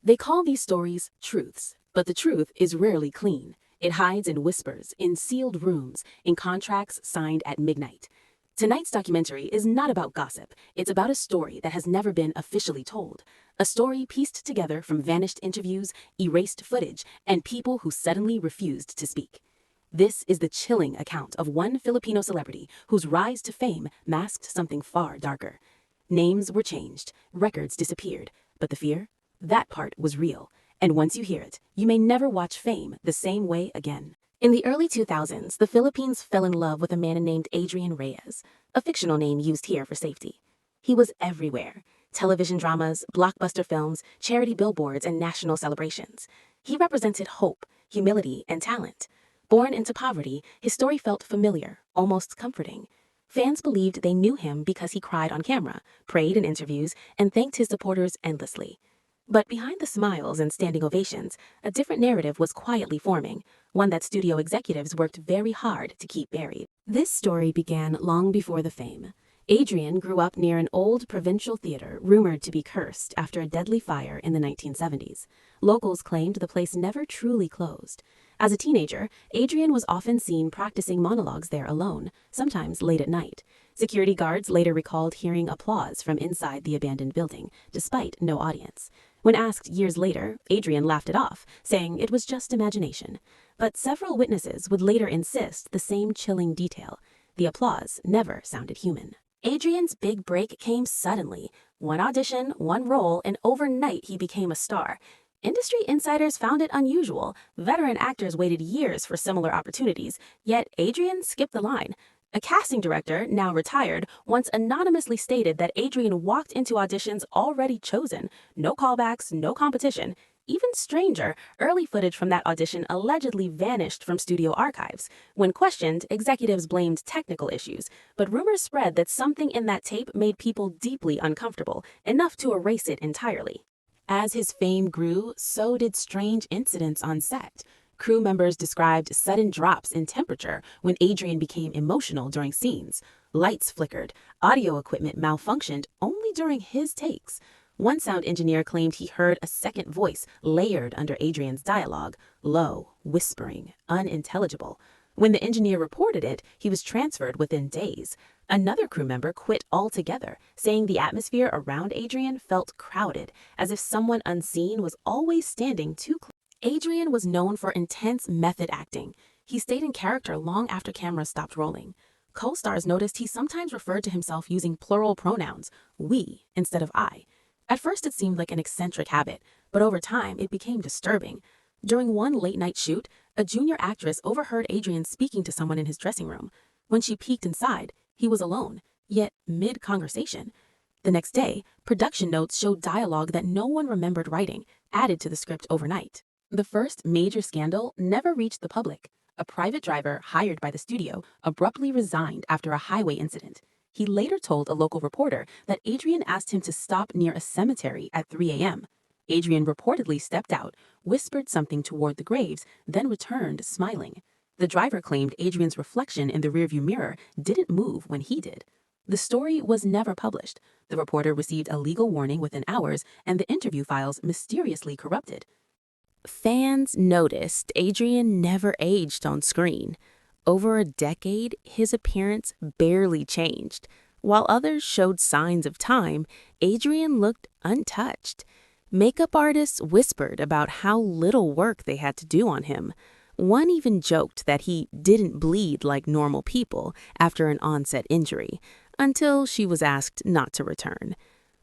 They call these stories truths, but the truth is rarely clean. It hides in whispers, in sealed rooms, in contracts signed at midnight. Tonight's documentary is not about gossip. It's about a story that has never been officially told. A story pieced together from vanished interviews, erased footage, and people who suddenly refused to speak. This is the chilling account of one Filipino celebrity whose rise to fame masked something far darker. Names were changed, records disappeared, but the fear? That part was real. And once you hear it, you may never watch fame the same way again. In the early 2000s, the Philippines fell in love with a man named Adrian Reyes, a fictional name used here for safety. He was everywhere: television dramas, blockbuster films, charity billboards, and national celebrations. He represented hope, humility, and talent. Born into poverty, his story felt familiar, almost comforting. Fans believed they knew him because he cried on camera, prayed in interviews, and thanked his supporters endlessly. But behind the smiles and standing ovations, a different narrative was quietly forming, one that studio executives worked very hard to keep buried. This story began long before the fame. Adrian grew up near an old provincial theater rumored to be cursed after a deadly fire in the 1970s. Locals claimed the place never truly closed. As a teenager, Adrian was often seen practicing monologues there alone, sometimes late at night. Security guards later recalled hearing applause from inside the abandoned building, despite no audience. When asked years later, Adrian laughed it off, saying it was just imagination. But several witnesses would later insist the same chilling detail: the applause never sounded human. Adrian's big break came suddenly. One audition, one role, and overnight he became a star. Industry insiders found it unusual. Veteran actors waited years for similar opportunities, yet Adrian skipped the line. A casting director, now retired, once anonymously stated that Adrian walked into auditions already chosen. No callbacks, no competition. Even stranger, early footage from that audition allegedly vanished from studio archives. When questioned, executives blamed technical issues, but rumors spread that something in that tape made people deeply uncomfortable, enough to erase it entirely. As his fame grew, so did strange incidents on set. Crew members described sudden drops in temperature when Adrian became emotional during scenes. Lights flickered, audio equipment malfunctioned only during his takes. One sound engineer claimed he heard a second voice layered under Adrian's dialogue, low, whispering, unintelligible. When the engineer reported it, he was transferred within days. Another crew member quit altogether, saying the atmosphere around Adrian felt crowded, as if someone unseen was always standing too close. Adrian was known for intense method acting. He stayed in character long after cameras stopped rolling. Co-stars noticed he sometimes referred to himself using plural pronouns, we instead of I. At first it seemed like an eccentric habit, but over time it became disturbing. During one late-night shoot, a junior actress overheard Adrian speaking to someone in his dressing room. When she peeked inside, he was alone, yet mid-conversation. The next day, production notes showed dialogue that no one remembered writing, added to the script overnight. The first major scandal never reached the public. A private driver hired by the studio abruptly resigned after a highway incident. He later told a local reporter that Adrian asked him to stop near a cemetery at 3 a.m. Adrian reportedly stepped out, whispered something toward the graves, then returned smiling. The driver claimed Adrian's reflection in the rearview mirror didn't move when he did. The story was never published. The reporter received a legal warning within hours, and the interview files mysteriously corrupted. Fans noticed Adrian never aged on screen. Over a decade, his appearance barely changed. While others showed signs of time, Adrian looked untouched. Makeup artists whispered about how little work they had to do on him. One even joked that he didn't bleed like normal people after an onset injury, until she was asked not to return.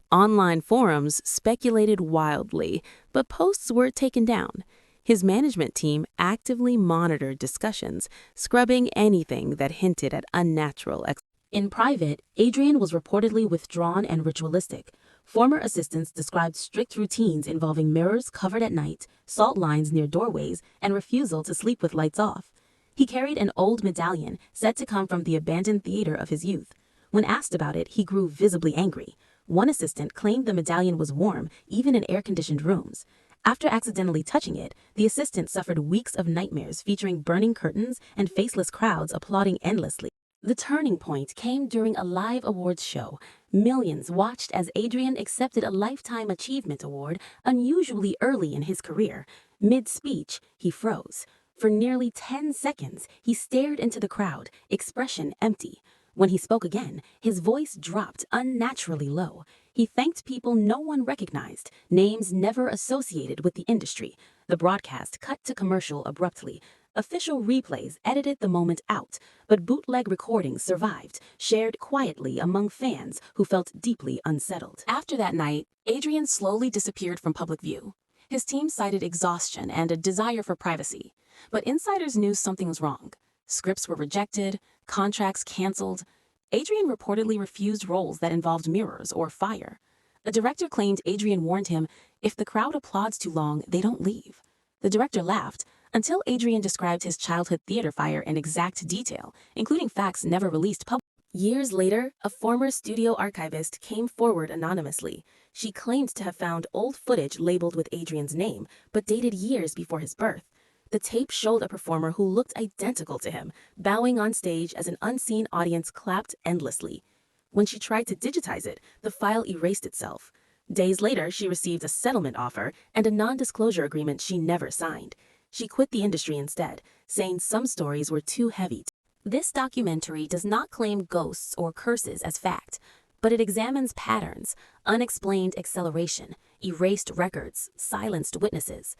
Online forums speculated wildly, but posts were taken down. His management team actively monitored discussions, scrubbing anything that hinted at unnatural. In private, Adrian was reportedly withdrawn and ritualistic. Former assistants described strict routines involving mirrors covered at night, salt lines near doorways, and refusal to sleep with lights off. He carried an old medallion said to come from the abandoned theater of his youth. When asked about it, he grew visibly angry. One assistant claimed the medallion was warm, even in air-conditioned rooms. After accidentally touching it, the assistant suffered weeks of nightmares featuring burning curtains and faceless crowds applauding endlessly. The turning point came during a live awards show. Millions watched as Adrian accepted a Lifetime Achievement Award unusually early in his career. Mid-speech, he froze. For nearly 10 seconds, he stared into the crowd, expression empty. When he spoke again, his voice dropped unnaturally low. He thanked people no one recognized, names never associated with the industry. The broadcast cut to commercial abruptly. Official replays edited the moment out, but bootleg recordings survived, shared quietly among fans who felt deeply unsettled. After that night, Adrian slowly disappeared from public view. His team cited exhaustion and a desire for privacy, but insiders knew something was wrong. Scripts were rejected, contracts canceled. Adrian reportedly refused roles that involved mirrors or fire. A director claimed Adrian warned him, "If the crowd applauds too long, they don't leave." The director laughed, until Adrian described his childhood theater fire in exact detail, including facts never released publicly. Years later, a former studio archivist came forward anonymously. She claimed to have found old footage labeled with Adrian's name, but dated years before his birth. The tape showed a performer who looked identical to him, bowing on stage as an unseen audience clapped endlessly. When she tried to digitize it, the file erased itself. Days later, she received a settlement offer and a non-disclosure agreement she never signed. She quit the industry instead, saying some stories were too heavy. This documentary does not claim ghosts or curses as fact, but it examines patterns, unexplained acceleration, erased records, silenced witnesses.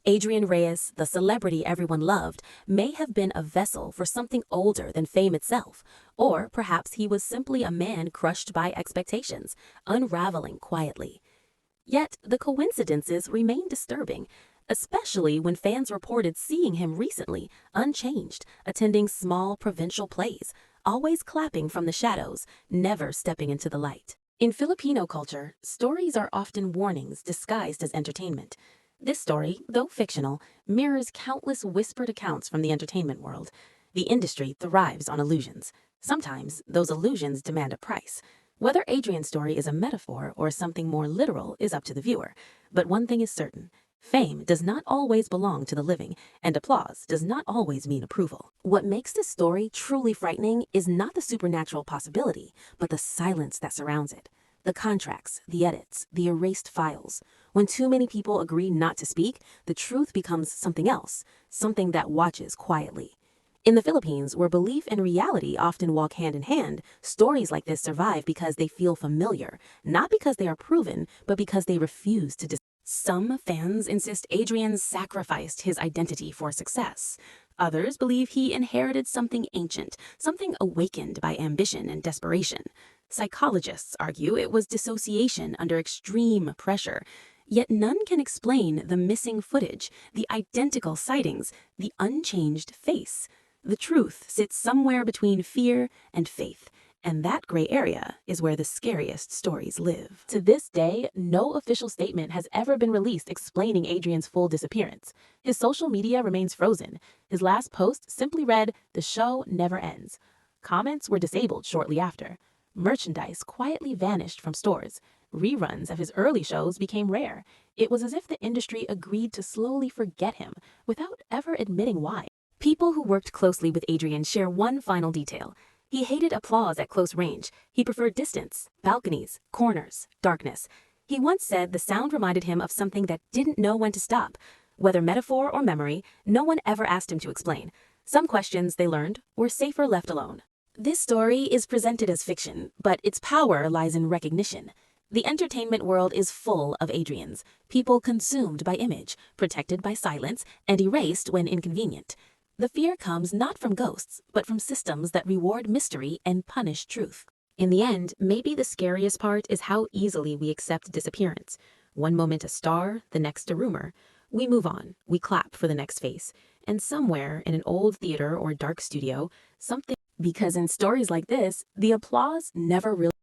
Adrian Reyes, the celebrity everyone loved, may have been a vessel for something older than fame itself, or perhaps he was simply a man crushed by expectations, unraveling quietly. Yet the coincidences remain disturbing, especially when fans reported seeing him recently, unchanged, attending small provincial plays, always clapping from the shadows, never stepping into the light. In Filipino culture, stories are often warnings disguised as entertainment. This story, though fictional, mirrors countless whispered accounts from the entertainment world. The industry thrives on illusions. Sometimes those illusions demand a price. Whether Adrian's story is a metaphor or something more literal is up to the viewer. But one thing is certain. Fame does not always belong to the living, and applause does not always mean approval. What makes this story truly frightening is not the supernatural possibility, but the silence that surrounds it. The contracts, the edits, the erased files. When too many people agree not to speak, the truth becomes something else, something that watches quietly. In the Philippines, where belief and reality often walk hand in hand, stories like this survive because they feel familiar, not because they are proven, but because they refuse to. Some fans insist Adrian sacrificed his identity for success. Others believe he inherited something ancient, something awakened by ambition and desperation. Psychologists argue it was dissociation under extreme pressure. Yet none can explain the missing footage, the identical sightings, the unchanged face. The truth sits somewhere between fear and faith. And that gray area is where the scariest stories live. To this day, no official statement has ever been released explaining Adrian's full disappearance. His social media remains frozen. His last post simply read, "The show never ends." Comments were disabled shortly after. Merchandise quietly vanished from stores. Reruns of his early shows became rare. It was as if the industry agreed to slowly forget him without ever admitting why. People who worked closely with Adrian share one final detail. He hated applause at close range. He preferred distance, balconies, corners, darkness. He once said the sound reminded him of something that didn't know when to stop. Whether metaphor or memory, no one ever asked him to explain. Some questions, they learned, were safer left alone. This story is presented as fiction, but its power lies in recognition. The entertainment world is full of Adrians, people consumed by image, protected by silence, and erased when inconvenient. The fear comes not from ghosts, but from systems that reward mystery and punish truth. In the end, maybe the scariest part is how easily we accept disappearance. One moment a star, the next a rumor. We move on, we clap for the next face. And somewhere in an old theater or dark studio, something. Because in stories like this, the applause never really